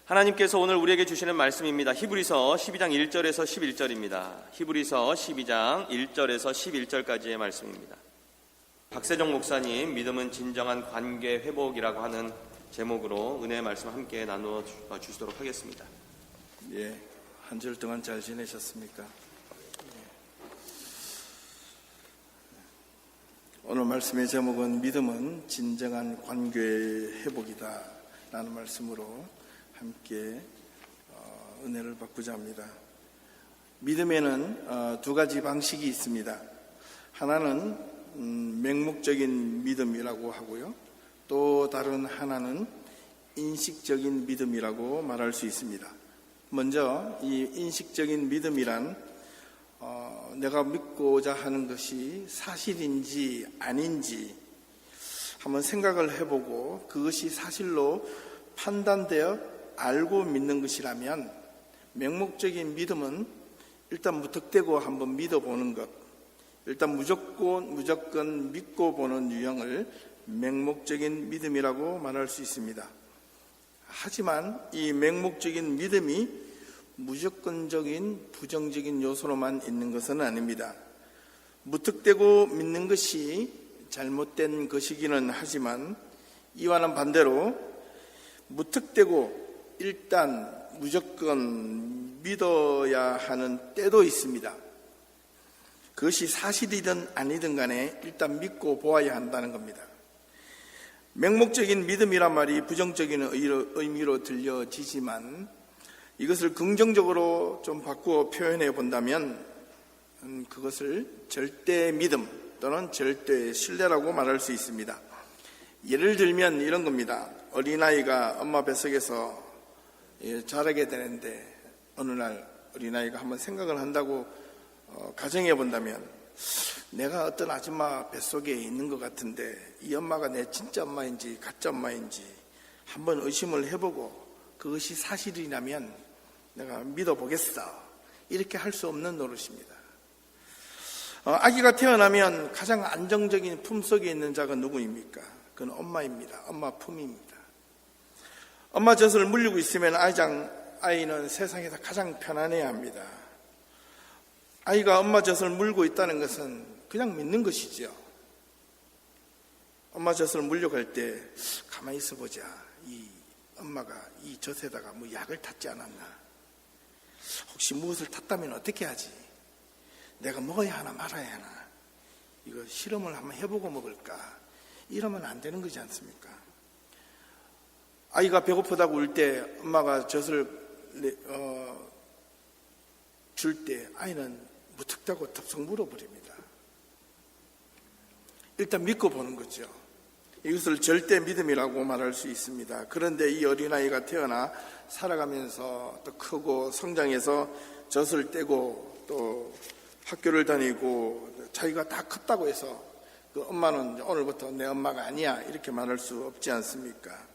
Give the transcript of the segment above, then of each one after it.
하나님께서 오늘 우리에게 주시는 말씀입니다. 히브리서 12장 1절에서 11절입니다. 히브리서 12장 1절에서 11절까지의 말씀입니다. 박세정 목사님, 믿음은 진정한 관계 회복이라고 하는 제목으로 은혜의 말씀 함께 나누어 주시도록 하겠습니다. 예, 한 절 동안 잘 지내셨습니까? 오늘 말씀의 제목은 믿음은 진정한 관계의 회복이다 라는 말씀으로 함께 은혜를 받고자 합니다. 믿음에는 두 가지 방식이 있습니다. 하나는 맹목적인 믿음이라고 하고요, 또 다른 하나는 인식적인 믿음이라고 말할 수 있습니다. 먼저 이 인식적인 믿음이란 내가 믿고자 하는 것이 사실인지 아닌지 한번 생각을 해보고 그것이 사실로 판단되어 알고 믿는 것이라면, 맹목적인 믿음은 일단 무턱대고 한번 믿어보는 것, 일단 무조건 믿고 보는 유형을 맹목적인 믿음이라고 말할 수 있습니다. 하지만 이 맹목적인 믿음이 무조건적인 부정적인 요소로만 있는 것은 아닙니다. 무턱대고 믿는 것이 잘못된 것이기는 하지만, 이와는 반대로 무턱대고 일단 무조건 믿어야 하는 때도 있습니다. 그것이 사실이든 아니든 간에 일단 믿고 보아야 한다는 겁니다. 맹목적인 믿음이란 말이 부정적인 의미로 들려지지만, 이것을 긍정적으로 좀 바꾸어 표현해 본다면 그것을 절대 믿음 또는 절대 신뢰라고 말할 수 있습니다. 예를 들면 이런 겁니다. 어린아이가 엄마 뱃속에서 자라게 되는데 어느 날 어린아이가 한번 생각을 한다고 가정해 본다면, 내가 어떤 아줌마 뱃속에 있는 것 같은데 이 엄마가 내 진짜 엄마인지 가짜 엄마인지 한번 의심을 해보고 그것이 사실이라면 내가 믿어보겠어, 이렇게 할 수 없는 노릇입니다. 아기가 태어나면 가장 안정적인 품속에 있는 자가 누구입니까? 그건 엄마입니다. 엄마 품입니다. 엄마 젖을 물리고 있으면 아이는 세상에서 가장 편안해야 합니다. 아이가 엄마 젖을 물고 있다는 것은 그냥 믿는 것이죠. 엄마 젖을 물려갈 때 가만히 있어 보자. 이 엄마가 이 젖에다가 뭐 약을 탔지 않았나? 혹시 무엇을 탔다면 어떻게 하지? 내가 먹어야 하나 말아야 하나? 이거 실험을 한번 해보고 먹을까? 이러면 안 되는 거지 않습니까? 아이가 배고프다고 울 때 엄마가 젖을 줄 때 아이는 무턱대고 덥석 물어버립니다. 일단 믿고 보는 거죠. 이것을 절대 믿음이라고 말할 수 있습니다. 그런데 이 어린아이가 태어나 살아가면서 또 크고 성장해서 젖을 떼고 또 학교를 다니고 자기가 다 컸다고 해서 그 엄마는 오늘부터 내 엄마가 아니야, 이렇게 말할 수 없지 않습니까?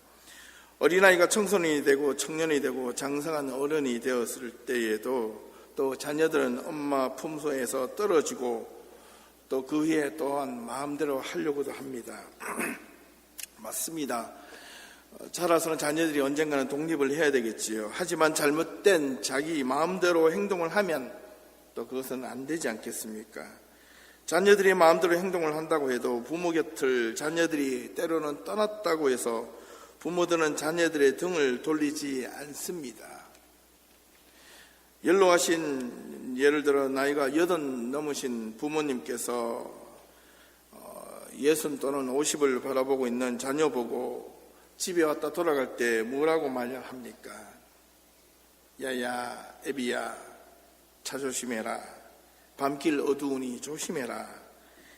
어린아이가 청소년이 되고 청년이 되고 장성한 어른이 되었을 때에도 또 자녀들은 엄마 품속에서 떨어지고 또 그 후에 또한 마음대로 하려고도 합니다. 맞습니다. 자라서는 자녀들이 언젠가는 독립을 해야 되겠지요. 하지만 잘못된 자기 마음대로 행동을 하면 또 그것은 안 되지 않겠습니까? 자녀들이 마음대로 행동을 한다고 해도 부모 곁을 자녀들이 때로는 떠났다고 해서 부모들은 자녀들의 등을 돌리지 않습니다. 연로하신, 예를 들어 나이가 80 넘으신 부모님께서 60 또는 50을 바라보고 있는 자녀 보고 집에 왔다 돌아갈 때 뭐라고 말합니까? 야야 애비야 차 조심해라, 밤길 어두우니 조심해라,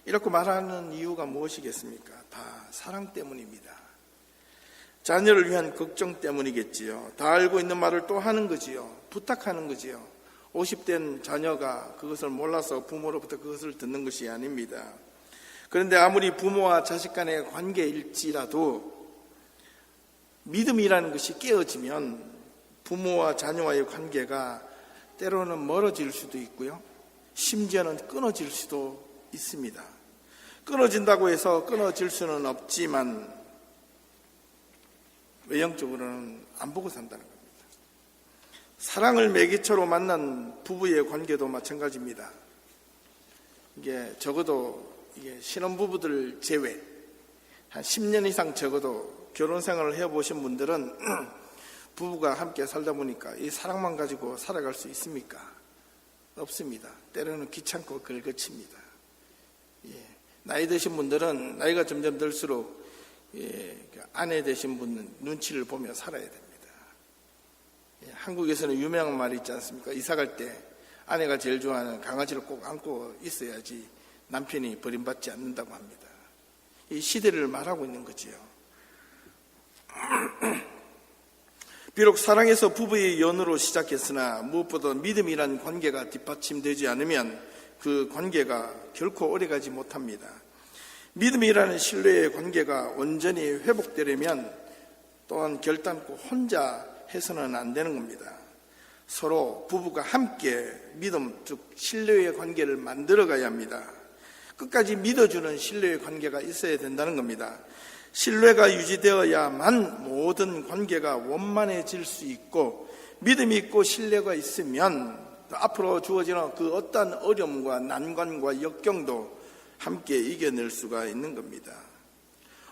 이렇게 말하는 이유가 무엇이겠습니까? 다 사랑 때문입니다. 자녀를 위한 걱정 때문이겠지요. 다 알고 있는 말을 또 하는 거지요. 부탁하는 거지요. 50된 자녀가 그것을 몰라서 부모로부터 그것을 듣는 것이 아닙니다. 그런데 아무리 부모와 자식 간의 관계일지라도 믿음이라는 것이 깨어지면 부모와 자녀와의 관계가 때로는 멀어질 수도 있고요, 심지어는 끊어질 수도 있습니다. 끊어진다고 해서 끊어질 수는 없지만 외형적으로는 안 보고 산다는 겁니다. 사랑을 매개체로 만난 부부의 관계도 마찬가지입니다. 이게 적어도 신혼부부들 제외 한 10년 이상 적어도 결혼 생활을 해보신 분들은 부부가 함께 살다 보니까 이 사랑만 가지고 살아갈 수 있습니까? 없습니다. 때로는 귀찮고 걸거칩니다. 나이 드신 분들은 나이가 점점 들수록 아내 되신 분은 눈치를 보며 살아야 됩니다. 한국에서는 유명한 말이 있지 않습니까? 이사갈 때 아내가 제일 좋아하는 강아지를 꼭 안고 있어야지 남편이 버림받지 않는다고 합니다. 이 시대를 말하고 있는 거지요. 비록 사랑에서 부부의 연으로 시작했으나 무엇보다 믿음이란 관계가 뒷받침되지 않으면 그 관계가 결코 오래가지 못합니다. 믿음이라는 신뢰의 관계가 온전히 회복되려면 또한 결단코 혼자 해서는 안 되는 겁니다. 서로 부부가 함께 믿음, 즉 신뢰의 관계를 만들어가야 합니다. 끝까지 믿어주는 신뢰의 관계가 있어야 된다는 겁니다. 신뢰가 유지되어야만 모든 관계가 원만해질 수 있고, 믿음이 있고 신뢰가 있으면 앞으로 주어지는 그 어떠한 어려움과 난관과 역경도 함께 이겨낼 수가 있는 겁니다.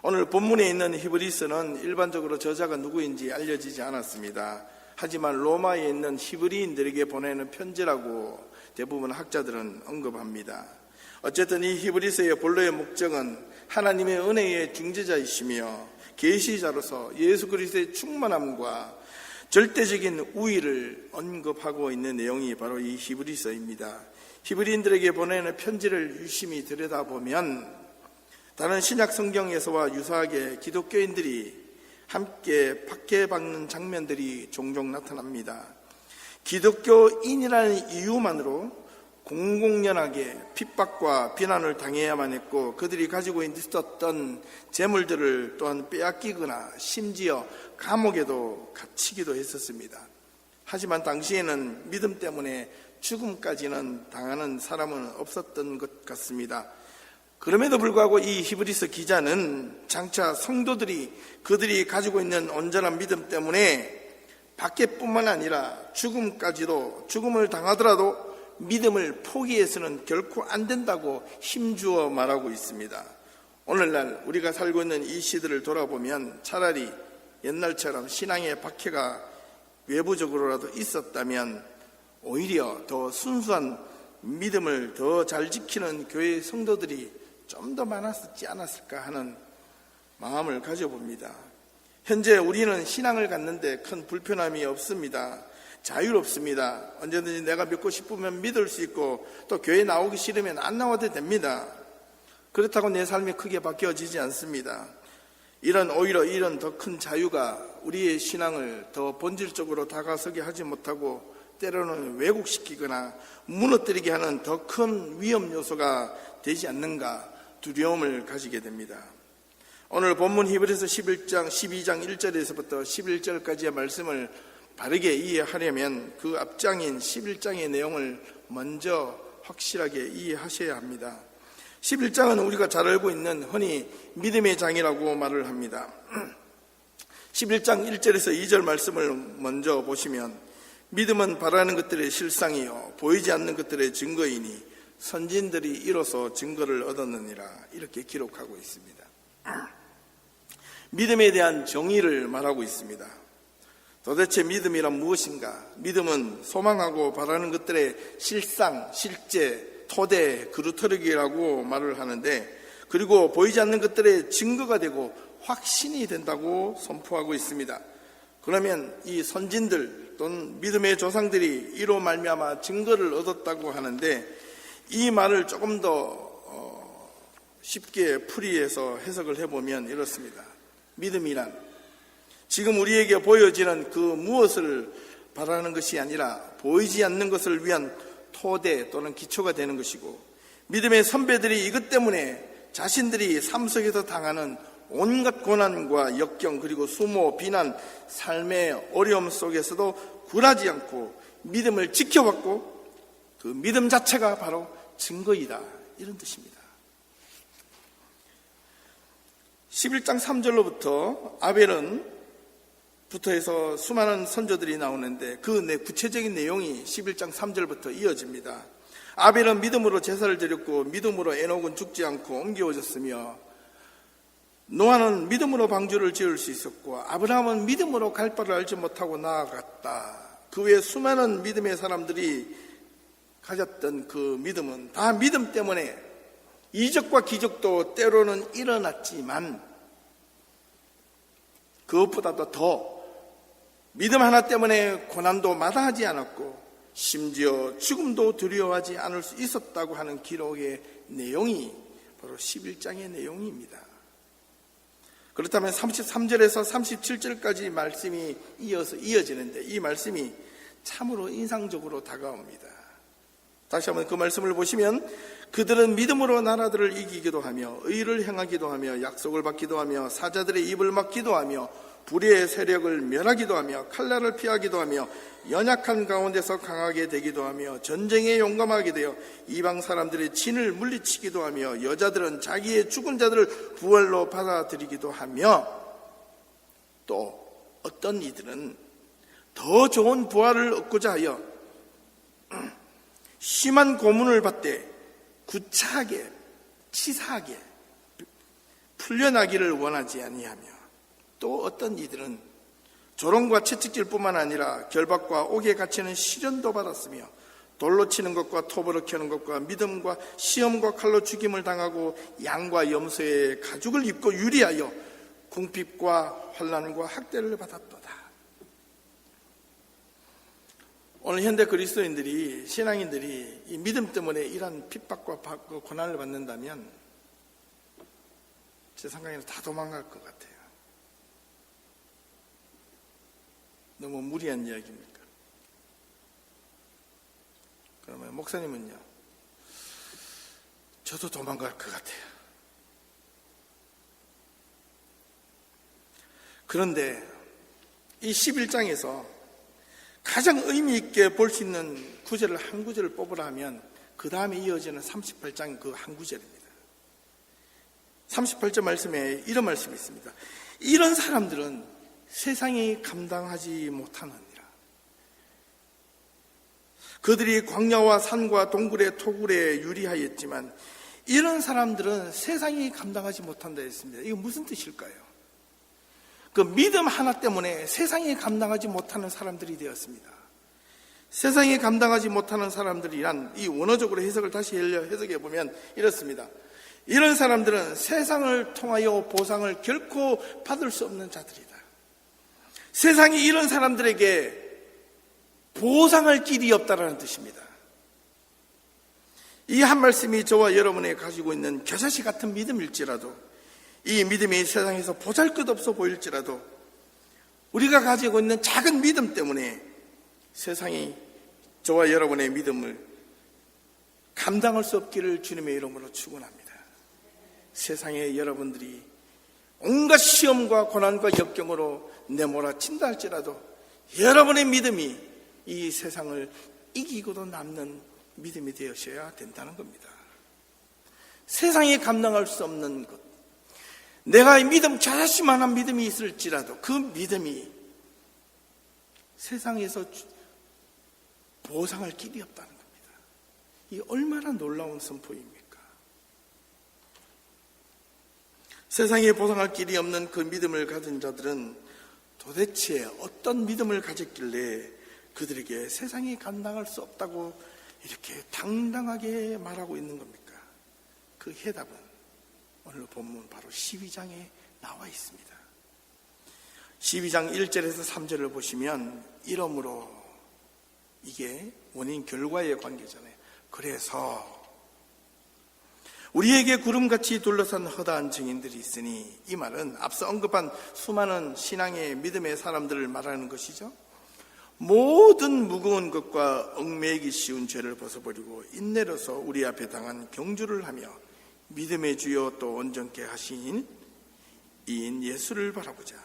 오늘 본문에 있는 히브리서는 일반적으로 저자가 누구인지 알려지지 않았습니다. 하지만 로마에 있는 히브리인들에게 보내는 편지라고 대부분 학자들은 언급합니다. 어쨌든 이 히브리서의 본래의 목적은 하나님의 은혜의 중재자이시며 계시자로서 예수 그리스도의 충만함과 절대적인 우위를 언급하고 있는 내용이 바로 이 히브리서입니다. 히브리인들에게 보내는 편지를 유심히 들여다보면 다른 신약 성경에서와 유사하게 기독교인들이 함께 박해받는 장면들이 종종 나타납니다. 기독교인이라는 이유만으로 공공연하게 핍박과 비난을 당해야만 했고, 그들이 가지고 있었던 재물들을 또한 빼앗기거나 심지어 감옥에도 갇히기도 했었습니다. 하지만 당시에는 믿음 때문에 죽음까지는 당하는 사람은 없었던 것 같습니다. 그럼에도 불구하고 이 히브리서 기자는 장차 성도들이 그들이 가지고 있는 온전한 믿음 때문에 박해뿐만 아니라 죽음을 당하더라도 믿음을 포기해서는 결코 안 된다고 힘주어 말하고 있습니다. 오늘날 우리가 살고 있는 이 시대를 돌아보면 차라리 옛날처럼 신앙의 박해가 외부적으로라도 있었다면 오히려 더 순수한 믿음을 더 잘 지키는 교회 성도들이 좀 더 많았지 않았을까 하는 마음을 가져봅니다. 현재 우리는 신앙을 갖는데 큰 불편함이 없습니다. 자유롭습니다. 언제든지 내가 믿고 싶으면 믿을 수 있고, 또 교회 나오기 싫으면 안 나와도 됩니다. 그렇다고 내 삶이 크게 바뀌어지지 않습니다. 오히려 이런 더 큰 자유가 우리의 신앙을 더 본질적으로 다가서게 하지 못하고 때로는 왜곡시키거나 무너뜨리게 하는 더 큰 위험 요소가 되지 않는가 두려움을 가지게 됩니다. 오늘 본문 히브리서 12장 1절에서부터 11절까지의 말씀을 바르게 이해하려면 그 앞장인 11장의 내용을 먼저 확실하게 이해하셔야 합니다. 11장은 우리가 잘 알고 있는 흔히 믿음의 장이라고 말을 합니다. 11장 1절에서 2절 말씀을 먼저 보시면, 믿음은 바라는 것들의 실상이요 보이지 않는 것들의 증거이니 선진들이 이로써 증거를 얻었느니라, 이렇게 기록하고 있습니다. 믿음에 대한 정의를 말하고 있습니다. 도대체 믿음이란 무엇인가? 믿음은 소망하고 바라는 것들의 실상, 실제, 토대, 그루터기라고 말을 하는데, 그리고 보이지 않는 것들의 증거가 되고 확신이 된다고 선포하고 있습니다. 그러면 이 선진들 또는 믿음의 조상들이 이로 말미암아 증거를 얻었다고 하는데, 이 말을 조금 더 쉽게 풀이해서 해석을 해보면 이렇습니다. 믿음이란 지금 우리에게 보여지는 그 무엇을 바라는 것이 아니라 보이지 않는 것을 위한 토대 또는 기초가 되는 것이고, 믿음의 선배들이 이것 때문에 자신들이 삶 속에서 당하는 온갖 고난과 역경, 그리고 수모, 비난, 삶의 어려움 속에서도 굴하지 않고 믿음을 지켜왔고, 그 믿음 자체가 바로 증거이다, 이런 뜻입니다. 11장 3절로부터 아벨은 해서 수많은 선조들이 나오는데 그 구체적인 내용이 11장 3절부터 이어집니다. 아벨은 믿음으로 제사를 드렸고 믿음으로 에녹은 죽지 않고 옮겨오졌으며 노아는 믿음으로 방주를 지을 수 있었고 아브라함은 믿음으로 갈 바를 알지 못하고 나아갔다. 그 외에 수많은 믿음의 사람들이 가졌던 그 믿음은 다 믿음 때문에 이적과 기적도 때로는 일어났지만 그것보다도 더 믿음 하나 때문에 고난도 마다하지 않았고 심지어 죽음도 두려워하지 않을 수 있었다고 하는 기록의 내용이 바로 11장의 내용입니다. 그렇다면 33절에서 37절까지 말씀이 이어지는데 이 말씀이 참으로 인상적으로 다가옵니다. 다시 한번 그 말씀을 보시면 그들은 믿음으로 나라들을 이기기도 하며 의를 행하기도 하며 약속을 받기도 하며 사자들의 입을 막기도 하며 불의의 세력을 멸하기도 하며 칼날을 피하기도 하며 연약한 가운데서 강하게 되기도 하며 전쟁에 용감하게 되어 이방 사람들의 진을 물리치기도 하며 여자들은 자기의 죽은 자들을 부활로 받아들이기도 하며 또 어떤 이들은 더 좋은 부활을 얻고자 하여 심한 고문을 받되 구차하게 치사하게 풀려나기를 원하지 아니하며 또 어떤 이들은 조롱과 채찍질뿐만 아니라 결박과 옥에 갇히는 시련도 받았으며 돌로 치는 것과 톱으로 켜는 것과 믿음과 시험과 칼로 죽임을 당하고 양과 염소의 가죽을 입고 유리하여 궁핍과 환난과 학대를 받았도다. 오늘 현대 그리스도인들이 신앙인들이 이 믿음 때문에 이런 핍박과 고난을 받는다면 제 생각에는 다 도망갈 것 같아요. 너무 무리한 이야기입니까? 그러면 목사님은요? 저도 도망갈 것 같아요. 그런데 이 11장에서 가장 의미 있게 볼 수 있는 구절을 한 구절을 뽑으라 하면 그 다음에 이어지는 38장 그 한 구절입니다. 38절 말씀에 이런 말씀이 있습니다. 이런 사람들은 세상이 감당하지 못하느니라. 그들이 광야와 산과 동굴의 토굴에 유리하였지만 이런 사람들은 세상이 감당하지 못한다 했습니다. 이거 무슨 뜻일까요? 그 믿음 하나 때문에 세상이 감당하지 못하는 사람들이 되었습니다. 세상이 감당하지 못하는 사람들이란 이 원어적으로 해석을 다시 해석해 보면 이렇습니다. 이런 사람들은 세상을 통하여 보상을 결코 받을 수 없는 자들이다. 세상이 이런 사람들에게 보상할 길이 없다라는 뜻입니다. 이 한 말씀이 저와 여러분이 가지고 있는 겨자씨 같은 믿음일지라도 이 믿음이 세상에서 보잘것없어 보일지라도 우리가 가지고 있는 작은 믿음 때문에 세상이 저와 여러분의 믿음을 감당할 수 없기를 주님의 이름으로 축원합니다. 세상에 여러분들이 온갖 시험과 고난과 역경으로 내몰아친다 할지라도 여러분의 믿음이 이 세상을 이기고도 남는 믿음이 되어셔야 된다는 겁니다. 세상에 감당할 수 없는 것, 내가 믿음 자신만한 믿음이 있을지라도 그 믿음이 세상에서 보상할 길이 없다는 겁니다. 이 얼마나 놀라운 선포입니까? 세상에 보상할 길이 없는 그 믿음을 가진 자들은 도대체 어떤 믿음을 가졌길래 그들에게 세상이 감당할 수 없다고 이렇게 당당하게 말하고 있는 겁니까? 그 해답은 오늘 본문 바로 12장에 나와 있습니다. 12장 1절에서 3절을 보시면 이러므로 이게 원인 결과의 관계잖아요. 그래서 우리에게 구름같이 둘러싼 허다한 증인들이 있으니 이 말은 앞서 언급한 수많은 신앙의 믿음의 사람들을 말하는 것이죠. 모든 무거운 것과 얽매이기 쉬운 죄를 벗어버리고 인내로서 우리 앞에 당한 경주를 하며 믿음의 주여 또 온전케 하신 이인 예수를 바라보자.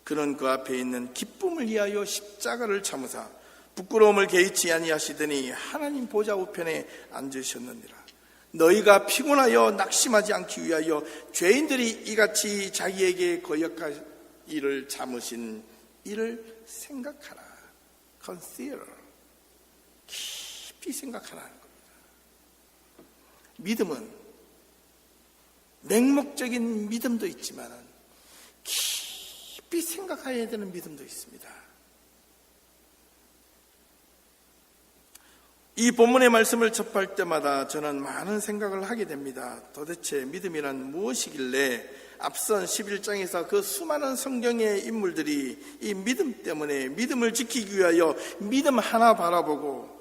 그는 그 앞에 있는 기쁨을 위하여 십자가를 참으사 부끄러움을 개의치 아니하시더니 하나님 보좌 우편에 앉으셨느니라. 너희가 피곤하여 낙심하지 않기 위하여 죄인들이 이같이 자기에게 거역할 일을 참으신 이를 생각하라. consider. 깊이 생각하라는 겁니다. 믿음은 맹목적인 믿음도 있지만 깊이 생각해야 되는 믿음도 있습니다. 이 본문의 말씀을 접할 때마다 저는 많은 생각을 하게 됩니다. 도대체 믿음이란 무엇이길래 앞선 11장에서 그 수많은 성경의 인물들이 이 믿음 때문에 믿음을 지키기 위하여 믿음 하나 바라보고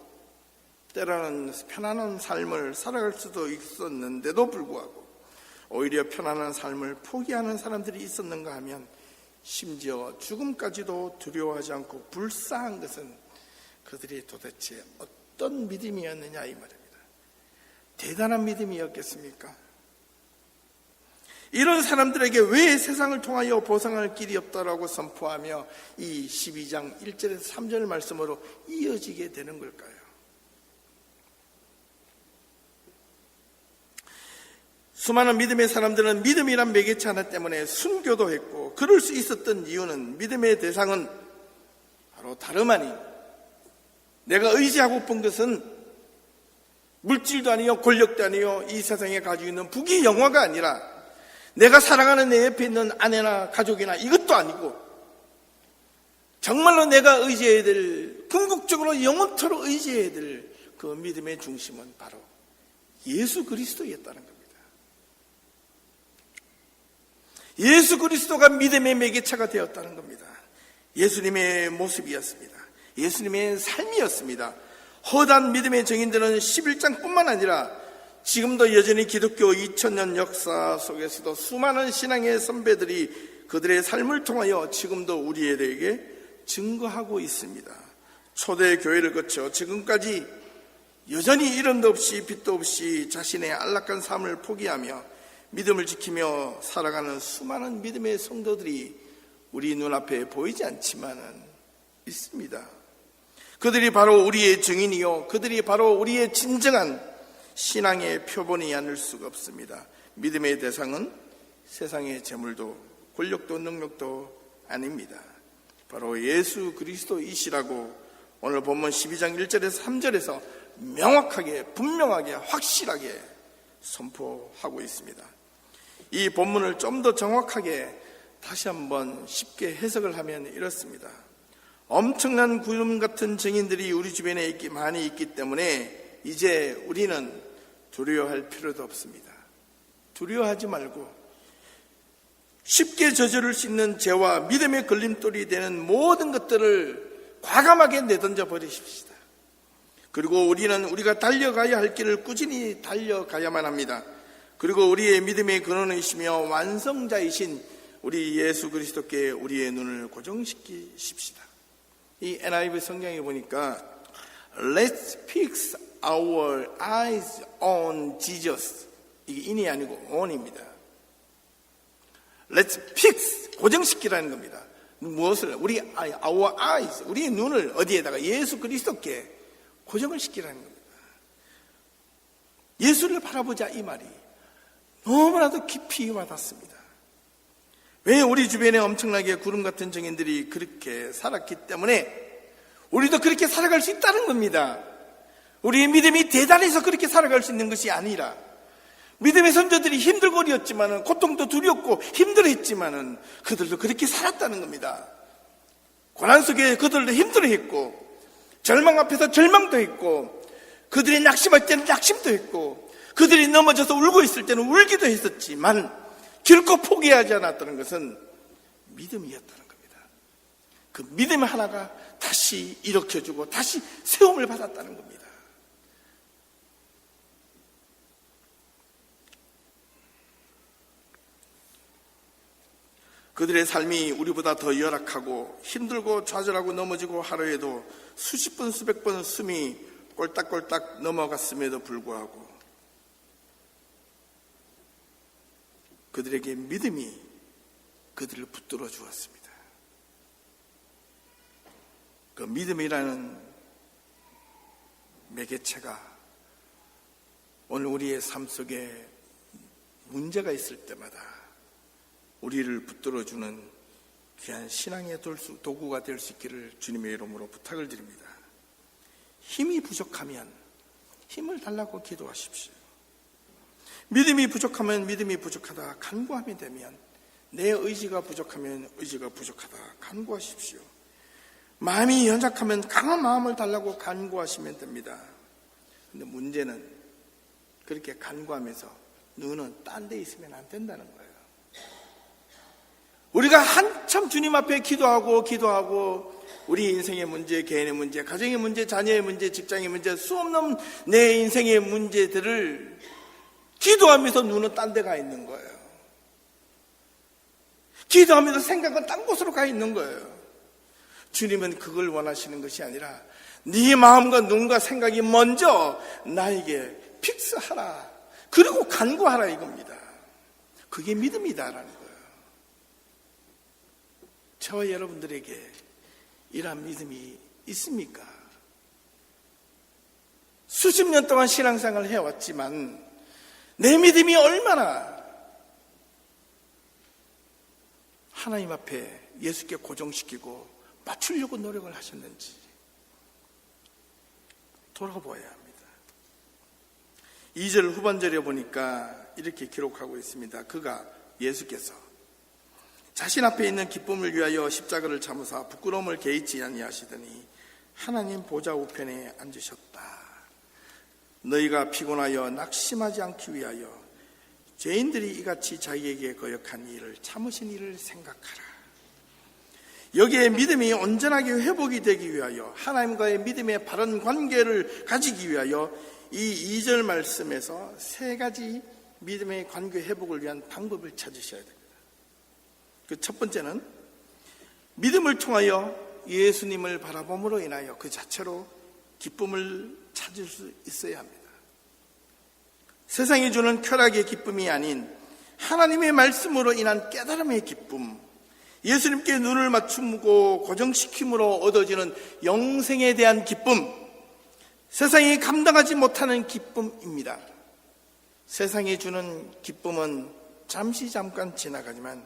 때로는 편안한 삶을 살아갈 수도 있었는데도 불구하고 오히려 편안한 삶을 포기하는 사람들이 있었는가 하면 심지어 죽음까지도 두려워하지 않고 불사한 것은 그들이 도대체 어떤 믿음이었느냐 이 말입니다. 대단한 믿음이었겠습니까? 이런 사람들에게 왜 세상을 통하여 보상할 길이 없다라고 선포하며 이 12장 1절에서 3절 말씀으로 이어지게 되는 걸까요? 수많은 믿음의 사람들은 믿음이란 매개체 하나 때문에 순교도 했고 그럴 수 있었던 이유는 믿음의 대상은 바로 다름 아닌 내가 의지하고픈 것은 물질도 아니요 권력도 아니요 이 세상에 가지고 있는 부귀 영화가 아니라 내가 사랑하는 내 옆에 있는 아내나 가족이나 이것도 아니고 정말로 내가 의지해야 될 궁극적으로 영원토록 의지해야 될 그 믿음의 중심은 바로 예수 그리스도였다는 겁니다. 예수 그리스도가 믿음의 매개체가 되었다는 겁니다. 예수님의 모습이었습니다. 예수님의 삶이었습니다. 허다한 믿음의 증인들은 11장뿐만 아니라 지금도 여전히 기독교 2000년 역사 속에서도 수많은 신앙의 선배들이 그들의 삶을 통하여 지금도 우리에게 증거하고 있습니다. 초대 교회를 거쳐 지금까지 여전히 이름도 없이 빛도 없이 자신의 안락한 삶을 포기하며 믿음을 지키며 살아가는 수많은 믿음의 성도들이 우리 눈앞에 보이지 않지만은 있습니다. 그들이 바로 우리의 증인이요 그들이 바로 우리의 진정한 신앙의 표본이 아닐 수가 없습니다. 믿음의 대상은 세상의 재물도 권력도 능력도 아닙니다. 바로 예수 그리스도이시라고 오늘 본문 12장 1절에서 3절에서 명확하게 분명하게 확실하게 선포하고 있습니다. 이 본문을 좀 더 정확하게 다시 한번 쉽게 해석을 하면 이렇습니다. 엄청난 구름 같은 증인들이 우리 주변에 많이 있기 때문에 이제 우리는 두려워할 필요도 없습니다. 두려워하지 말고 쉽게 저지를 수 있는 죄와 믿음의 걸림돌이 되는 모든 것들을 과감하게 내던져 버리십시다. 그리고 우리는 우리가 달려가야 할 길을 꾸준히 달려가야만 합니다. 그리고 우리의 믿음의 근원이시며 완성자이신 우리 예수 그리스도께 우리의 눈을 고정시키십시다. 이 NIV 성경에 보니까 Let's fix our eyes on Jesus. 이게 in이 아니고 on입니다. Let's fix, 고정시키라는 겁니다. 무엇을? our eyes, 우리의 눈을 어디에다가? 예수 그리스도께 고정을 시키라는 겁니다. 예수를 바라보자 이 말이 너무나도 깊이 와닿습니다. 왜 우리 주변에 엄청나게 구름 같은 증인들이 그렇게 살았기 때문에 우리도 그렇게 살아갈 수 있다는 겁니다. 우리의 믿음이 대단해서 그렇게 살아갈 수 있는 것이 아니라 믿음의 선조들이 힘들고 어려웠지만 고통도 두렵고 힘들었지만 그들도 그렇게 살았다는 겁니다. 고난 속에 그들도 힘들어했고 절망 앞에서 절망도 했고 그들이 낙심할 때는 낙심도 했고 그들이 넘어져서 울고 있을 때는 울기도 했었지만 결코 포기하지 않았다는 것은 믿음이었다는 겁니다. 그 믿음 하나가 다시 일으켜주고 다시 세움을 받았다는 겁니다. 그들의 삶이 우리보다 더 열악하고 힘들고 좌절하고 넘어지고 하루에도 수십 번 수백 번 숨이 꼴딱꼴딱 넘어갔음에도 불구하고 그들에게 믿음이 그들을 붙들어 주었습니다. 그 믿음이라는 매개체가 오늘 우리의 삶 속에 문제가 있을 때마다 우리를 붙들어주는 귀한 신앙의 도구가 될 수 있기를 주님의 이름으로 부탁을 드립니다. 힘이 부족하면 힘을 달라고 기도하십시오. 믿음이 부족하면 믿음이 부족하다 간구하면 되면, 내 의지가 부족하면 의지가 부족하다 간구하십시오. 마음이 연약하면 강한 마음을 달라고 간구하시면 됩니다. 근데 문제는 그렇게 간구하면서 눈은 딴 데 있으면 안 된다는 거예요. 우리가 한참 주님 앞에 기도하고 우리 인생의 문제, 개인의 문제, 가정의 문제, 자녀의 문제, 직장의 문제, 수없는 내 인생의 문제들을 기도하면서 눈은 딴 데 가 있는 거예요. 기도하면서 생각은 딴 곳으로 가 있는 거예요. 주님은 그걸 원하시는 것이 아니라 네 마음과 눈과 생각이 먼저 나에게 픽스하라, 그리고 간구하라 이겁니다. 그게 믿음이다라는 거예요. 저와 여러분들에게 이러한 믿음이 있습니까? 수십 년 동안 신앙생활을 해왔지만 내 믿음이 얼마나 하나님 앞에 예수께 고정시키고 맞추려고 노력을 하셨는지 돌아보아야 합니다. 2절 후반절에 보니까 이렇게 기록하고 있습니다. 그가, 예수께서 자신 앞에 있는 기쁨을 위하여 십자가를 참으사 부끄러움을 개의치 아니하시더니 하나님 보좌 우편에 앉으셨다. 너희가 피곤하여 낙심하지 않기 위하여 죄인들이 이같이 자기에게 거역한 일을 참으신 일을 생각하라. 여기에 믿음이 온전하게 회복이 되기 위하여, 하나님과의 믿음의 바른 관계를 가지기 위하여 이 2절 말씀에서 세 가지 믿음의 관계 회복을 위한 방법을 찾으셔야 됩니다. 그 첫 번째는 믿음을 통하여 예수님을 바라봄으로 인하여 그 자체로 기쁨을 찾을 수 있어야 합니다. 세상이 주는 쾌락의 기쁨이 아닌 하나님의 말씀으로 인한 깨달음의 기쁨, 예수님께 눈을 맞추고 고정시킴으로 얻어지는 영생에 대한 기쁨, 세상이 감당하지 못하는 기쁨입니다. 세상이 주는 기쁨은 잠깐 지나가지만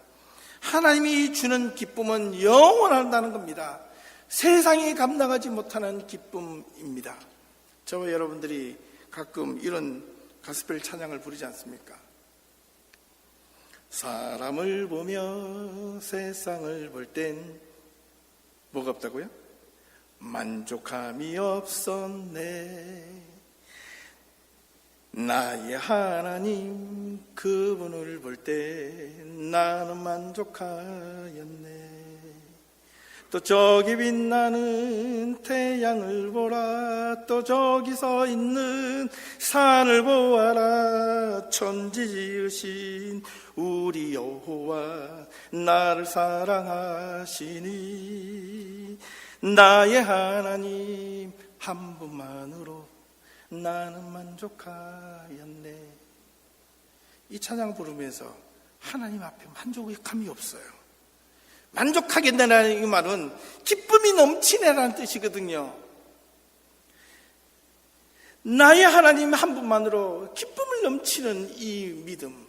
하나님이 주는 기쁨은 영원하다는 겁니다. 세상이 감당하지 못하는 기쁨입니다. 저와 여러분들이 가끔 이런 가스펠 찬양을 부르지 않습니까? 사람을 보며 세상을 볼 땐 뭐가 없다고요? 만족함이 없었네. 나의 하나님 그분을 볼 때 나는 만족하였네. 또 저기 빛나는 태양을 보라. 또 저기 서 있는 산을 보아라. 천지 지으신 우리 여호와 나를 사랑하시니 나의 하나님 한 분만으로 나는 만족하였네. 이 찬양 부르면서 하나님 앞에 만족감이 없어요. 만족하겠다는 이 말은 기쁨이 넘치네라는 뜻이거든요. 나의 하나님 한 분만으로 기쁨을 넘치는 이 믿음.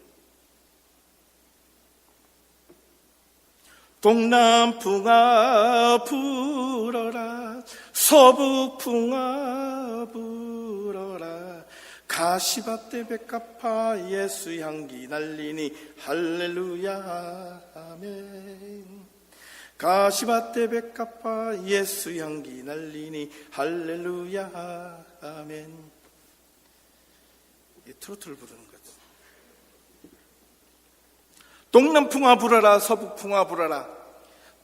동남풍아 불어라, 서북풍아 불어라. 가시밭에 백합화 예수 향기 날리니 할렐루야 아멘. 가시밭에 백합화 예수 향기 날리니 할렐루야 아멘. 이 트로트를 부르는 거죠. 동남풍아 불어라, 서북풍아 불어라.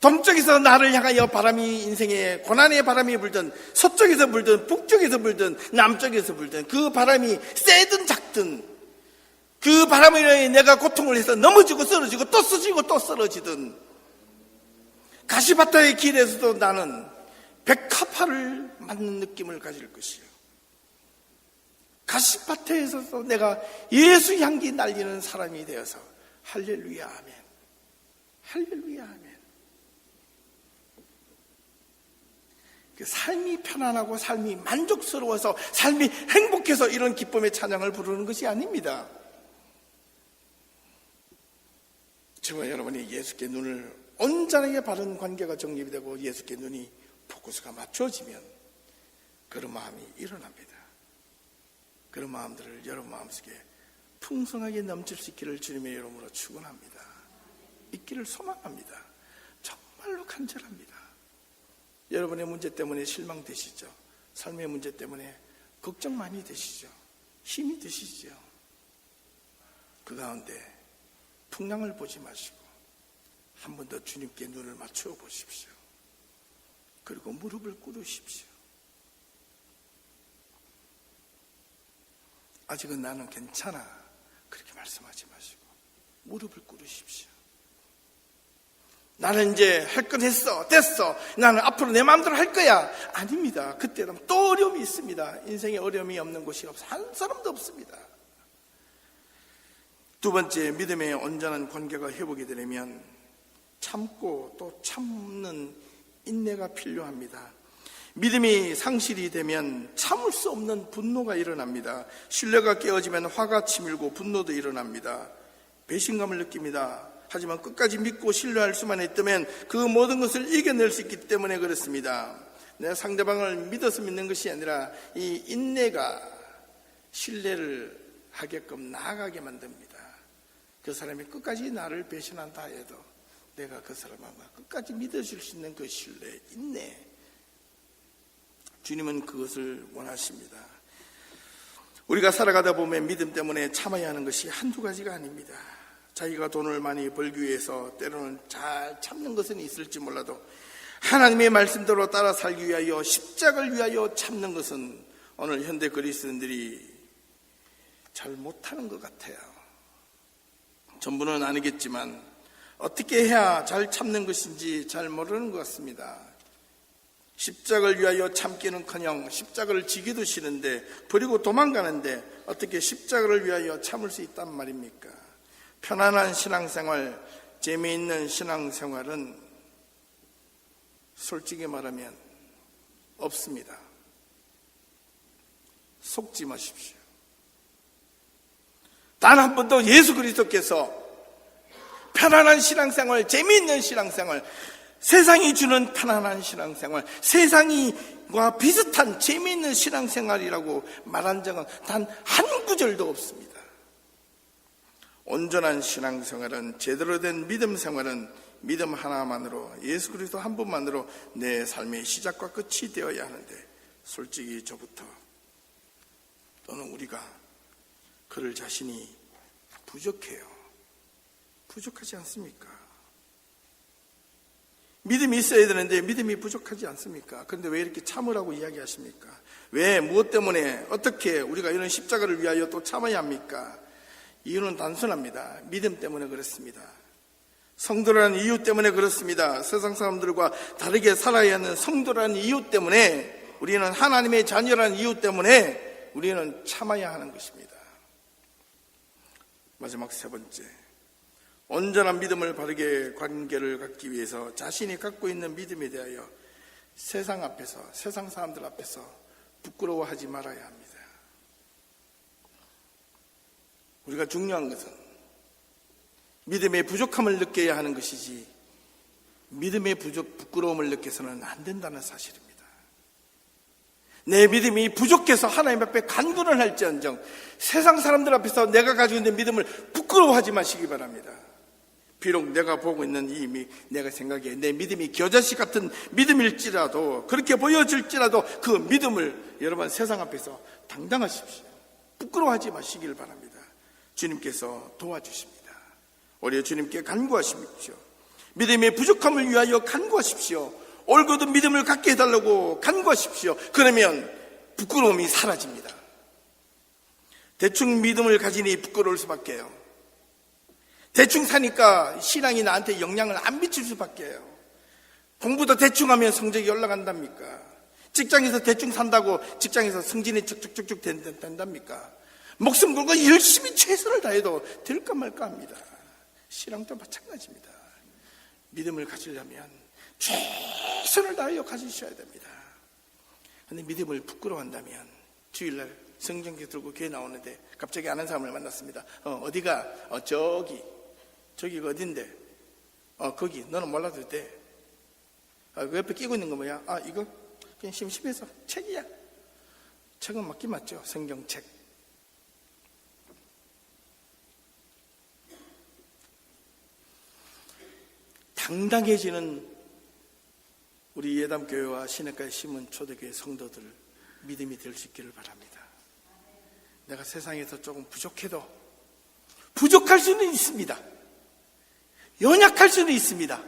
동쪽에서 나를 향하여 바람이, 인생의 고난의 바람이 불든, 서쪽에서 불든, 북쪽에서 불든, 남쪽에서 불든, 그 바람이 세든 작든, 그 바람으로 인해 내가 고통을 해서 넘어지고 쓰러지고 또 쓰러지고 또 쓰러지든, 가시밭의 길에서도 나는 백합화를 맞는 느낌을 가질 것이요. 가시밭에서도 내가 예수 향기 날리는 사람이 되어서 할렐루야 아멘, 할렐루야 아멘. 그 삶이 편안하고 삶이 만족스러워서 삶이 행복해서 이런 기쁨의 찬양을 부르는 것이 아닙니다. 저와 여러분이 예수께 눈을 온전하게 바른 관계가 정립이 되고 예수께 눈이 포커스가 맞춰지면 그런 마음이 일어납니다. 그런 마음들을 여러분 마음속에 풍성하게 넘칠 수 있기를 주님의 이름으로 축원합니다. 있기를 소망합니다. 정말로 간절합니다. 여러분의 문제 때문에 실망되시죠? 삶의 문제 때문에 걱정 많이 되시죠? 힘이 드시죠? 그 가운데 풍랑을 보지 마시고 한 번 더 주님께 눈을 맞추어 보십시오. 그리고 무릎을 꿇으십시오. 아직은 나는 괜찮아, 그렇게 말씀하지 마시고 무릎을 꿇으십시오. 나는 이제 할 건 했어, 됐어, 나는 앞으로 내 마음대로 할 거야. 아닙니다. 그때는 또 어려움이 있습니다. 인생에 어려움이 없는 곳이 한 사람도 없습니다. 두 번째, 믿음의 온전한 관계가 회복이 되려면 참고 또 참는 인내가 필요합니다. 믿음이 상실이 되면 참을 수 없는 분노가 일어납니다. 신뢰가 깨어지면 화가 치밀고 분노도 일어납니다. 배신감을 느낍니다. 하지만 끝까지 믿고 신뢰할 수만 있다면 그 모든 것을 이겨낼 수 있기 때문에 그렇습니다. 내가 상대방을 믿어서 믿는 것이 아니라 이 인내가 신뢰를 하게끔 나아가게 만듭니다. 그 사람이 끝까지 나를 배신한다 해도 내가 그 사람과 끝까지 믿어줄 수 있는 그 신뢰, 인내, 주님은 그것을 원하십니다. 우리가 살아가다 보면 믿음 때문에 참아야 하는 것이 한두 가지가 아닙니다. 자기가 돈을 많이 벌기 위해서 때로는 잘 참는 것은 있을지 몰라도 하나님의 말씀대로 따라 살기 위하여 십자가를 위하여 참는 것은 오늘 현대 그리스도인들이 잘 못하는 것 같아요. 전부는 아니겠지만 어떻게 해야 잘 참는 것인지 잘 모르는 것 같습니다. 십자가를 위하여 참기는커녕 십자가를 지기도 싫은데 버리고 도망가는데 어떻게 십자가를 위하여 참을 수 있단 말입니까? 편안한 신앙생활, 재미있는 신앙생활은 솔직히 말하면 없습니다. 속지 마십시오. 단 한 번도 예수 그리스도께서 편안한 신앙생활, 재미있는 신앙생활, 세상이 주는 편안한 신앙생활, 세상과 비슷한 재미있는 신앙생활이라고 말한 적은 단 한 구절도 없습니다. 온전한 신앙생활은, 제대로 된 믿음 생활은 믿음 하나만으로, 예수 그리스도 한 분만으로 내 삶의 시작과 끝이 되어야 하는데 솔직히 저부터 또는 우리가 그럴 자신이 부족해요. 부족하지 않습니까? 믿음이 있어야 되는데 믿음이 부족하지 않습니까? 그런데 왜 이렇게 참으라고 이야기하십니까? 왜, 무엇 때문에, 어떻게 우리가 이런 십자가를 위하여 또 참아야 합니까? 이유는 단순합니다. 믿음 때문에 그렇습니다. 성도라는 이유 때문에 그렇습니다. 세상 사람들과 다르게 살아야 하는 성도라는 이유 때문에, 우리는 하나님의 자녀라는 이유 때문에 우리는 참아야 하는 것입니다. 마지막 세 번째, 온전한 믿음을 바르게 관계를 갖기 위해서 자신이 갖고 있는 믿음에 대하여 세상 앞에서, 세상 사람들 앞에서 부끄러워하지 말아야 합니다. 우리가 중요한 것은 믿음의 부족함을 느껴야 하는 것이지 믿음의 부끄러움을 느껴서는 안 된다는 사실입니다. 내 믿음이 부족해서 하나님 앞에 간구를 할지언정 세상 사람들 앞에서 내가 가지고 있는 믿음을 부끄러워하지 마시기 바랍니다. 비록 내가 보고 있는 이 내가 생각해 내 믿음이 겨자씨 같은 믿음일지라도, 그렇게 보여질지라도 그 믿음을 여러분 세상 앞에서 당당하십시오. 부끄러워하지 마시길 바랍니다. 주님께서 도와주십니다. 우리 주님께 간구하십시오. 믿음의 부족함을 위하여 간구하십시오. 올곧은 믿음을 갖게 해달라고 간구하십시오. 그러면 부끄러움이 사라집니다. 대충 믿음을 가지니 부끄러울 수밖에요. 대충 사니까 신앙이 나한테 영향을 안 미칠 수밖에요. 공부도 대충 하면 성적이 올라간답니까? 직장에서 대충 산다고 직장에서 승진이 쭉쭉쭉쭉 된답니까? 목숨 걸고 열심히 최선을 다해도 될까 말까 합니다. 신앙도 마찬가지입니다. 믿음을 가지려면 최선을 다하여 가지셔야 됩니다. 그런데 믿음을 부끄러워한다면, 주일날 성경기 들고 교회 나오는데 갑자기 아는 사람을 만났습니다. 어디가? 저기가 어딘데? 거기 너는 몰라도 돼. 그 옆에 끼고 있는 거 뭐야? 이거 그냥 심심해서 책이야. 책은 맞긴 맞죠. 성경책. 당당해지는 우리 예담교회와 시내가에 심은 초대교회 성도들 믿음이 될 수 있기를 바랍니다. 내가 세상에서 조금 부족해도 부족할 수는 있습니다. 연약할 수는 있습니다.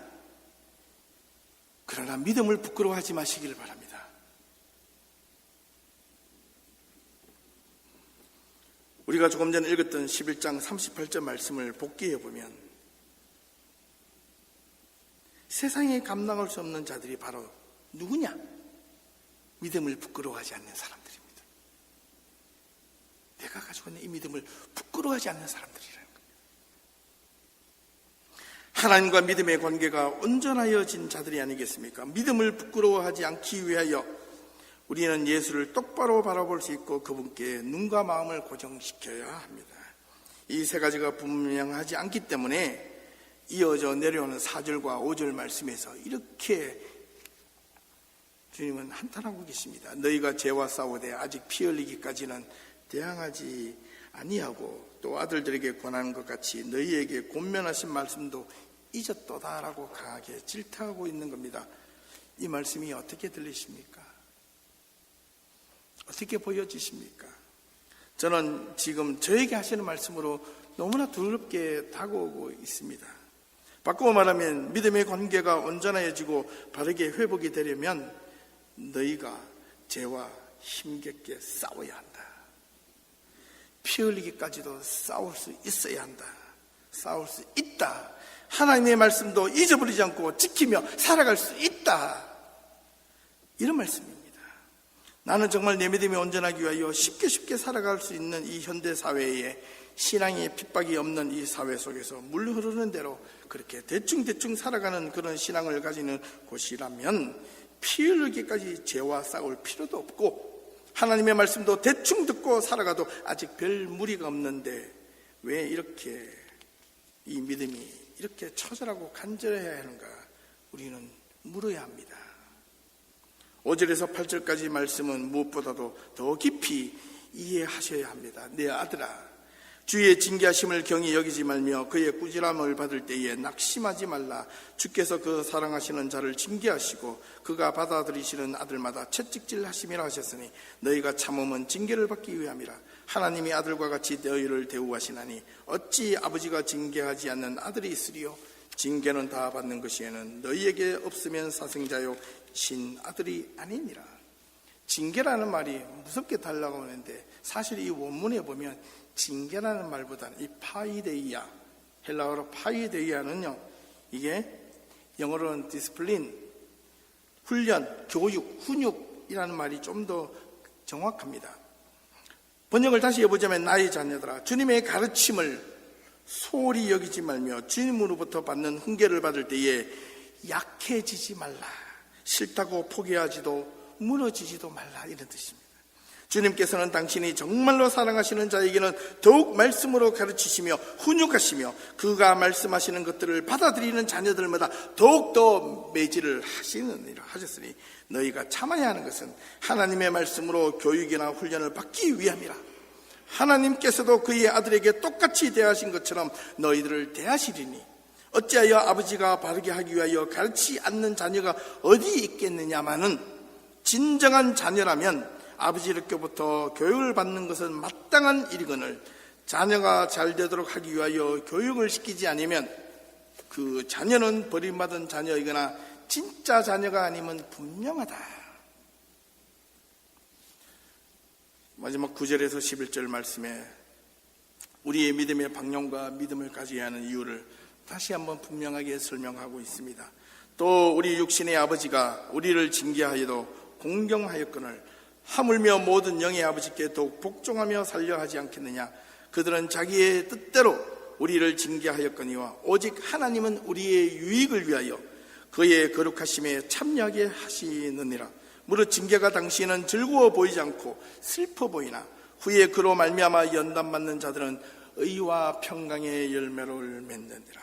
그러나 믿음을 부끄러워하지 마시기를 바랍니다. 우리가 조금 전에 읽었던 11장 38절 말씀을 복기해 보면 세상에 감당할 수 없는 자들이 바로 누구냐? 믿음을 부끄러워하지 않는 사람들입니다. 내가 가지고 있는 이 믿음을 부끄러워하지 않는 사람들이라는 겁니다. 하나님과 믿음의 관계가 온전하여진 자들이 아니겠습니까? 믿음을 부끄러워하지 않기 위하여 우리는 예수를 똑바로 바라볼 수 있고 그분께 눈과 마음을 고정시켜야 합니다. 이 세 가지가 분명하지 않기 때문에 이어져 내려오는 4절과 5절 말씀에서 이렇게 주님은 한탄하고 계십니다. 너희가 죄와 싸우되 아직 피 흘리기까지는 대항하지 아니하고 또 아들들에게 권하는 것 같이 너희에게 권면하신 말씀도 잊었도다라고 강하게 질타하고 있는 겁니다. 이 말씀이 어떻게 들리십니까? 어떻게 보여지십니까? 저는 지금 저에게 하시는 말씀으로 너무나 두렵게 다가오고 있습니다. 바꾸어 말하면 믿음의 관계가 온전해지고 바르게 회복이 되려면 너희가 죄와 힘겹게 싸워야 한다. 피 흘리기까지도 싸울 수 있어야 한다. 싸울 수 있다. 하나님의 말씀도 잊어버리지 않고 지키며 살아갈 수 있다. 이런 말씀입니다. 나는 정말 내 믿음이 온전하기 위하여 쉽게 살아갈 수 있는 이 현대 사회에 신앙의 핍박이 없는 이 사회 속에서 물 흐르는 대로 그렇게 대충 살아가는 그런 신앙을 가지는 곳이라면 피 흘리기까지 죄와 싸울 필요도 없고 하나님의 말씀도 대충 듣고 살아가도 아직 별 무리가 없는데 왜 이렇게 이 믿음이 이렇게 처절하고 간절해야 하는가 우리는 물어야 합니다. 5절에서 8절까지 말씀은 무엇보다도 더 깊이 이해하셔야 합니다. 내 아들아 주의 징계하심을 경히 여기지 말며 그의 꾸지람을 받을 때에 낙심하지 말라. 주께서 그 사랑하시는 자를 징계하시고 그가 받아들이시는 아들마다 채찍질 하심이라 하셨으니 너희가 참음은 징계를 받기 위함이라. 하나님이 아들과 같이 너희를 대우하시나니 어찌 아버지가 징계하지 않는 아들이 있으리요. 징계는 다 받는 것이에는 너희에게 없으면 사생자요 신 아들이 아니니라. 징계라는 말이 무섭게 달라오는데 사실 이 원문에 보면 징계라는 말보다는 이 파이데이아, 헬라어로 파이데이아는요, 이게 영어로는 디스플린, 훈련, 교육, 훈육이라는 말이 좀 더 정확합니다. 번역을 다시 해보자면 나의 자녀들아 주님의 가르침을 소홀히 여기지 말며 주님으로부터 받는 훈계를 받을 때에 약해지지 말라. 싫다고 포기하지도 무너지지도 말라 이런 뜻입니다. 주님께서는 당신이 정말로 사랑하시는 자에게는 더욱 말씀으로 가르치시며 훈육하시며 그가 말씀하시는 것들을 받아들이는 자녀들마다 더욱더 매질을 하시느니라 하셨으니 너희가 참아야 하는 것은 하나님의 말씀으로 교육이나 훈련을 받기 위함이라. 하나님께서도 그의 아들에게 똑같이 대하신 것처럼 너희들을 대하시리니 어찌하여 아버지가 바르게 하기 위하여 가르치지 않는 자녀가 어디 있겠느냐마는 진정한 자녀라면 아버지로부터 교육을 받는 것은 마땅한 일이거늘 자녀가 잘 되도록 하기 위하여 교육을 시키지 않으면 그 자녀는 버림받은 자녀이거나 진짜 자녀가 아니면 분명하다. 마지막 9절에서 11절 말씀에 우리의 믿음의 방향과 믿음을 가져야 하는 이유를 다시 한번 분명하게 설명하고 있습니다. 또 우리 육신의 아버지가 우리를 징계하여도 공경하였거늘 하물며 모든 영의 아버지께 더욱 복종하며 살려 하지 않겠느냐. 그들은 자기의 뜻대로 우리를 징계하였거니와 오직 하나님은 우리의 유익을 위하여 그의 거룩하심에 참여하게 하시느니라. 무릇 징계가 당시에는 즐거워 보이지 않고 슬퍼 보이나 후에 그로 말미암아 연단받는 자들은 의와 평강의 열매를 맺느니라.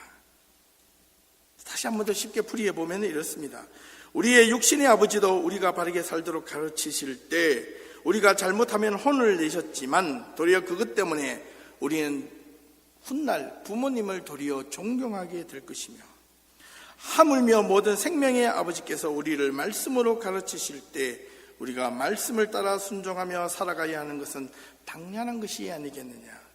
다시 한 번 더 쉽게 풀이해 보면 이렇습니다. 우리의 육신의 아버지도 우리가 바르게 살도록 가르치실 때 우리가 잘못하면 혼을 내셨지만 도리어 그것 때문에 우리는 훗날 부모님을 도리어 존경하게 될 것이며, 하물며 모든 생명의 아버지께서 우리를 말씀으로 가르치실 때 우리가 말씀을 따라 순종하며 살아가야 하는 것은 당연한 것이 아니겠느냐.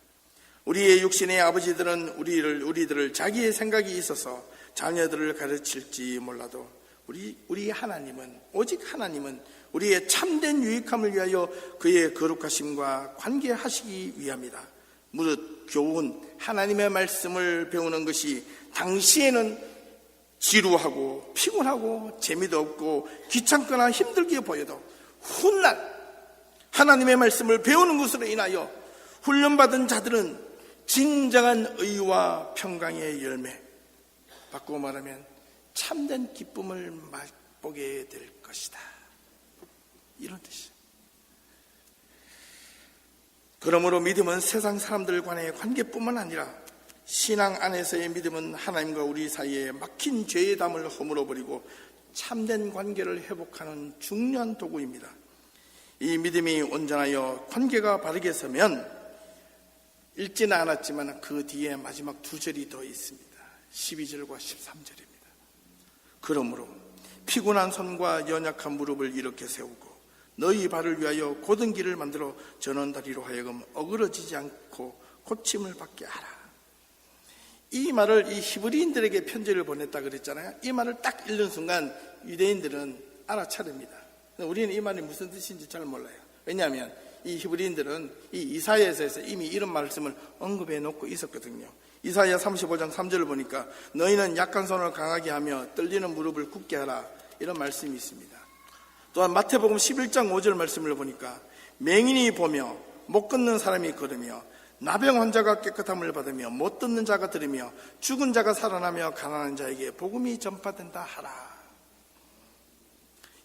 우리의 육신의 아버지들은 우리들을 자기의 생각이 있어서 자녀들을 가르칠지 몰라도 우리 하나님은, 오직 하나님은 우리의 참된 유익함을 위하여 그의 거룩하심과 관계하시기 위함이다. 무릇 교훈, 하나님의 말씀을 배우는 것이 당시에는 지루하고 피곤하고 재미도 없고 귀찮거나 힘들게 보여도 훗날 하나님의 말씀을 배우는 것으로 인하여 훈련받은 자들은 진정한 의와 평강의 열매, 바꾸고 말하면 참된 기쁨을 맛보게 될 것이다. 이런 뜻이에요. 그러므로 믿음은 세상 사람들 간의 관계뿐만 아니라 신앙 안에서의 믿음은 하나님과 우리 사이에 막힌 죄의 담을 허물어버리고 참된 관계를 회복하는 중요한 도구입니다. 이 믿음이 온전하여 관계가 바르게 서면, 읽지는 않았지만 그 뒤에 마지막 두 절이 더 있습니다. 12절과 13절입니다. 그러므로 피곤한 손과 연약한 무릎을 이렇게 세우고 너희 발을 위하여 곧은 길을 만들어 전원다리로 하여금 어그러지지 않고 고침을 받게 하라. 이 말을 이 히브리인들에게 편지를 보냈다 그랬잖아요. 이 말을 딱 읽는 순간 유대인들은 알아차립니다. 우리는 이 말이 무슨 뜻인지 잘 몰라요. 왜냐하면 이 히브리인들은 이 이사야서에서 이미 이런 말씀을 언급해 놓고 있었거든요. 이사야 35장 3절을 보니까 너희는 약한 손을 강하게 하며 떨리는 무릎을 굳게 하라, 이런 말씀이 있습니다. 또한 마태복음 11장 5절 말씀을 보니까 맹인이 보며 못 걷는 사람이 걸으며 나병 환자가 깨끗함을 받으며 못 듣는 자가 들으며 죽은 자가 살아나며 가난한 자에게 복음이 전파된다 하라.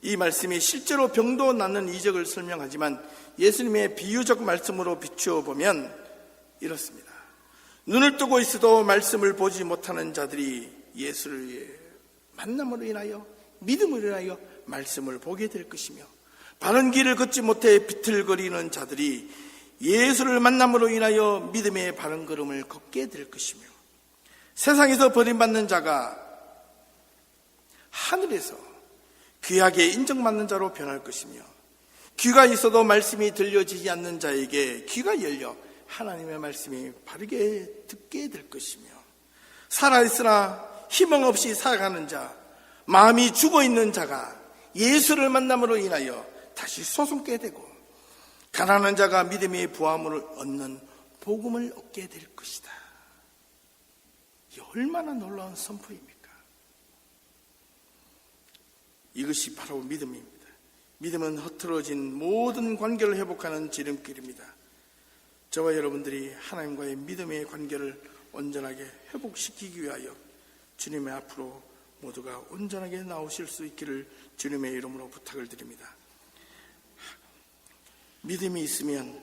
이 말씀이 실제로 병도 낫는 이적을 설명하지만 예수님의 비유적 말씀으로 비추어 보면 이렇습니다. 눈을 뜨고 있어도 말씀을 보지 못하는 자들이 예수를 만남으로 인하여, 믿음으로 인하여 말씀을 보게 될 것이며, 바른 길을 걷지 못해 비틀거리는 자들이 예수를 만남으로 인하여 믿음의 바른 걸음을 걷게 될 것이며, 세상에서 버림받는 자가 하늘에서 귀하게 인정받는 자로 변할 것이며, 귀가 있어도 말씀이 들려지지 않는 자에게 귀가 열려 하나님의 말씀이 바르게 듣게 될 것이며, 살아있으나 희망 없이 살아가는 자, 마음이 죽어있는 자가 예수를 만남으로 인하여 다시 솟음게 되고, 가난한 자가 믿음의 부함을 얻는 복음을 얻게 될 것이다. 이 얼마나 놀라운 선포입니까? 이것이 바로 믿음입니다. 믿음은 흐트러진 모든 관계를 회복하는 지름길입니다. 저와 여러분들이 하나님과의 믿음의 관계를 온전하게 회복시키기 위하여 주님의 앞으로 모두가 온전하게 나오실 수 있기를 주님의 이름으로 부탁을 드립니다. 믿음이 있으면,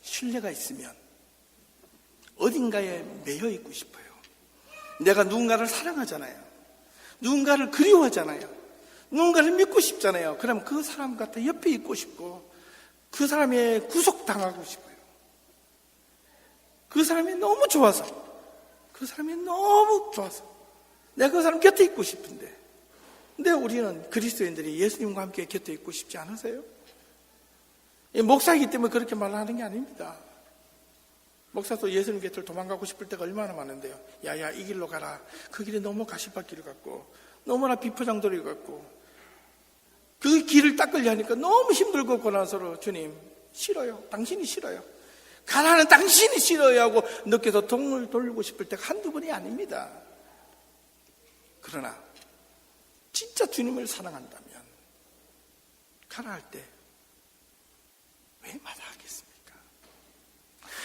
신뢰가 있으면 어딘가에 매여 있고 싶어요. 내가 누군가를 사랑하잖아요. 누군가를 그리워하잖아요. 누군가를 믿고 싶잖아요. 그럼 그 사람 같아 옆에 있고 싶고 그 사람에 구속당하고 싶어요. 그 사람이 너무 좋아서, 내가 그 사람 곁에 있고 싶은데, 근데 우리는 그리스도인들이 예수님과 함께 곁에 있고 싶지 않으세요? 목사이기 때문에 그렇게 말하는 게 아닙니다. 목사도 예수님 곁을 도망가고 싶을 때가 얼마나 많은데요. 야야, 이 길로 가라. 그 길이 너무 가시밭길 같고 너무나 비포장도리 같고 그 길을 닦으려 하니까 너무 힘들고 고난스러워. 주님 싫어요. 당신이 싫어요. 가라는 당신이 싫어요 하고 늦게서 동을 돌리고 싶을 때가 한두 번이 아닙니다. 그러나 진짜 주님을 사랑한다면 가라 할 때 왜 마다하겠습니까?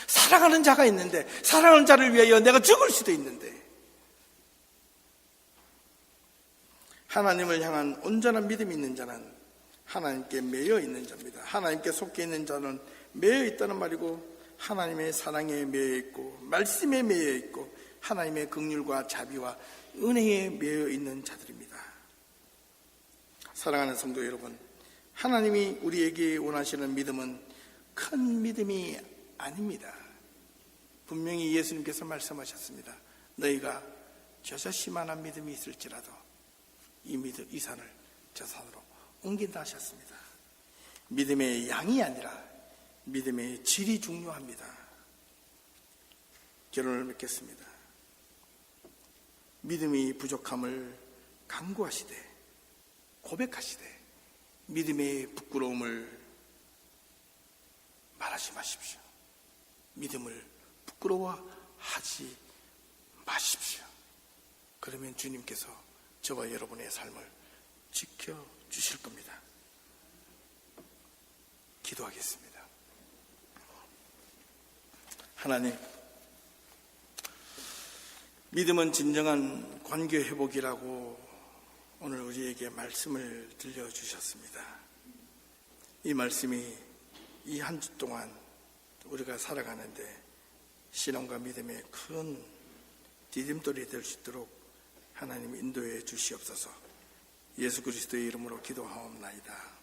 사랑하는 자가 있는데, 사랑하는 자를 위하여 내가 죽을 수도 있는데, 하나님을 향한 온전한 믿음이 있는 자는 하나님께 매여 있는 자입니다. 하나님께 속해 있는 자는 매여 있다는 말이고, 하나님의 사랑에 매여 있고, 말씀에 매여 있고, 하나님의 긍휼과 자비와 은혜에 매여 있는 자들입니다. 사랑하는 성도 여러분, 하나님이 우리에게 원하시는 믿음은 큰 믿음이 아닙니다. 분명히 예수님께서 말씀하셨습니다. 너희가 저자씨만한 믿음이 있을지라도 이 산을 저 산으로 옮긴다 하셨습니다. 믿음의 양이 아니라 믿음의 질이 중요합니다. 결론을 맺겠습니다. 믿음이 부족함을 간구하시되 고백하시되 믿음의 부끄러움을 말하지 마십시오. 믿음을 부끄러워하지 마십시오. 그러면 주님께서 저와 여러분의 삶을 지켜주실 겁니다. 기도하겠습니다. 하나님, 믿음은 진정한 관계 회복이라고 오늘 우리에게 말씀을 들려주셨습니다. 이 말씀이 이 한 주 동안 우리가 살아가는데 신앙과 믿음의 큰 디딤돌이 될 수 있도록 하나님 인도해 주시옵소서. 예수 그리스도의 이름으로 기도하옵나이다.